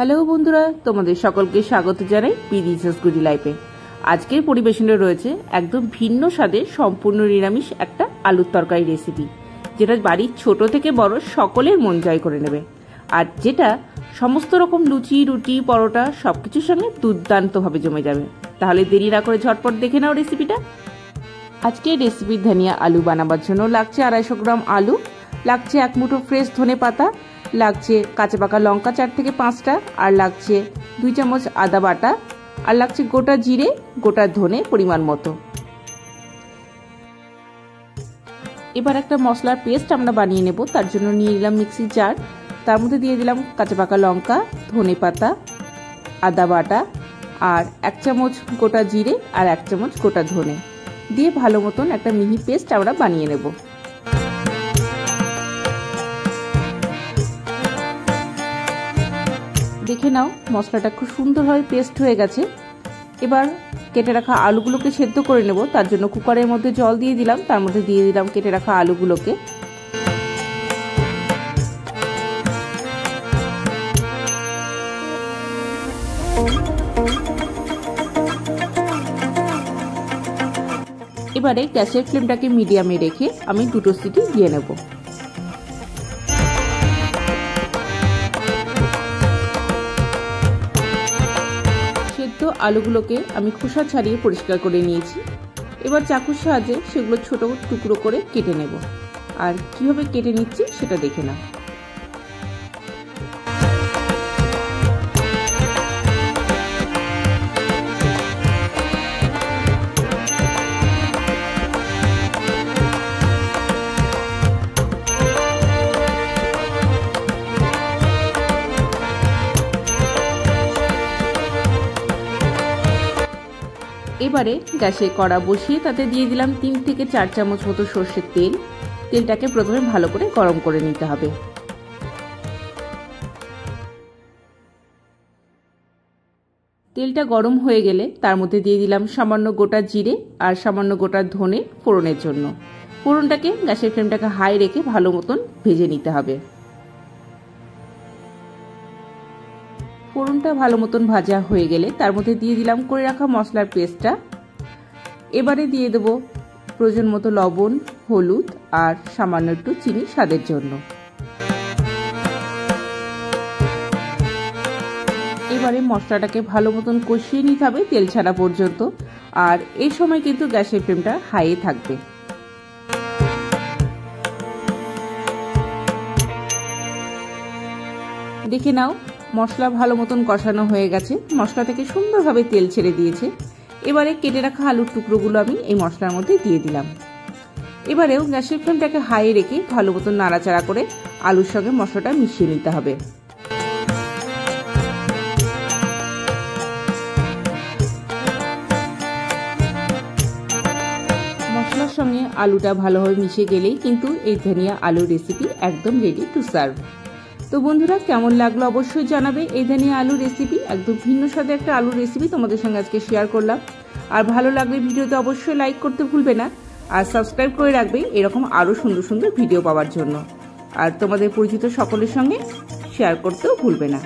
Hello বন্ধুরা, তোমাদের সকলকে স্বাগত জানাই পিডিএস গুডি লাইফে। আজকের পরিবেশনে রয়েছে একদম ভিন্ন স্বাদের সম্পূর্ণ নিরামিষ একটা আলুর তরকারি রেসিপি, যেটা বাড়ির ছোট থেকে বড় সকলের মন জয় করে নেবে, আর যেটা সমস্ত রকম লুচি, রুটি, পরোটা সবকিছুর সঙ্গে দুর্দান্তভাবে জমে যাবে। তাহলে দেরি না করে ঝটপট দেখে নাও রেসিপিটা। আজকের রেসিপির ধনিয়া আলু বানাবার জন্য লাগছে 250 গ্রাম আলু, লাগছে 1 মুঠো ফ্রেশ ধনে পাতা, লাগছে কাঁচা পাকা লঙ্কা 4 থেকে 5টা, আর লাগছে 2 চামচ আদা বাটা, আর লাগছে গোটা জিরে, গোটা ধনে পরিমাণ মতো। এবার একটা মশলার পেস্ট আমরা বানিয়ে নেব। তার জন্য নিয়ে নিলাম মিক্সি জার, তার মধ্যে দিয়ে দিলাম কাঁচা পাকা লঙ্কা, ধনে পাতা, আদা বাটা, আর 1 চামচ গোটা জিরে আর 1 চামচ গোটা ধনে দিয়ে ভালো মতন একটা মিহি পেস্ট আমরা বানিয়ে নেব। দেখে নাও মশলাটা খুব সুন্দরভাবে পেস্ট হয়ে গেছে। এবার কেটে রাখা আলুগুলোকে সেদ্ধ করে নেব। তার জন্য কুকারের মধ্যে জল দিয়ে দিলাম, তার মধ্যে দিয়ে দিলাম কেটে রাখা আলুগুলোকে। এবারে গ্যাসের ফ্লেমটাকে মিডিয়ামে রেখে আমি 2টো সিটি দিয়ে নেব। সেদ্ধ আলুগুলোকে আমি খোসা ছাড়িয়ে পরিষ্কার করে নিয়েছি। এবার চাকুর সাহায্যে সেগুলো ছোট টুকরো করে কেটে নেব, আর কিভাবে কেটে নিচ্ছি সেটা দেখে নাও। এবারে গ্যাসে কড়া বসিয়ে তাতে দিয়ে দিলাম 3 থেকে 4 চামচ মতো সর্ষের তেল। তেলটাকে প্রথমে ভালো করে গরম করে নিতে হবে। তেলটা গরম হয়ে গেলে তার মধ্যে দিয়ে দিলাম সামান্য গোটা জিরে আর সামান্য গোটা ধনে ফোড়নের জন্য। ফোড়নটাকে গ্যাসের ফ্লেমটাকে হাই রেখে ভালো মতন ভেজে নিতে হবে। ফোড়নটা ভালো মতন ভাজা হয়ে গেলে তার মধ্যে দিয়ে দিলাম করে রাখা মশলার পেস্টটা। এবারে দিয়ে দেব প্রয়োজন মতো লবণ, হলুদ আর সামান্য একটু চিনি স্বাদের জন্য। এবারে মশলাটাকে ভালো মতন কষিয়ে নিতে হবে তেল ছাড়া পর্যন্ত, আর এই সময় কিন্তু গ্যাসের ফ্লেমটা হাইয়ে থাকবে। দেখে নাও মশলা ভালো মতন কষানো হয়ে গেছে, মশলা থেকে সুন্দরভাবে তেল ছেড়ে দিয়েছে। এবারে কেটে রাখা আলুর টুকরোগুলো আমি এই মশলার মধ্যে দিয়ে দিলাম। এবারেও গ্যাসের ফ্লেমটাকে হাই রেখে ভালো মতন নাড়াচাড়া করে আলুর সঙ্গে মশলাটা মিশিয়ে নিতে হবে। মশলার সঙ্গে আলুটা ভালোভাবে মিশে গেলেই কিন্তু এই ধনিয়া আলুর রেসিপি একদম রেডি টু সার্ভ। তো বন্ধুরা, কেমন লাগলো অবশ্যই জানাবে। এই ধনিয়া আলু রেসিপি একদম ভিন্ন স্বাদের একটা আলুর রেসিপি তোমাদের সঙ্গে আজকে শেয়ার করলাম। আর ভালো লাগলে ভিডিওতে অবশ্যই লাইক করতে ভুলবে না, আর সাবস্ক্রাইব করে রাখবে এরকম আরও সুন্দর সুন্দর ভিডিও পাওয়ার জন্য। আর তোমাদের পরিচিত সকলের সঙ্গে শেয়ার করতেও ভুলবে না।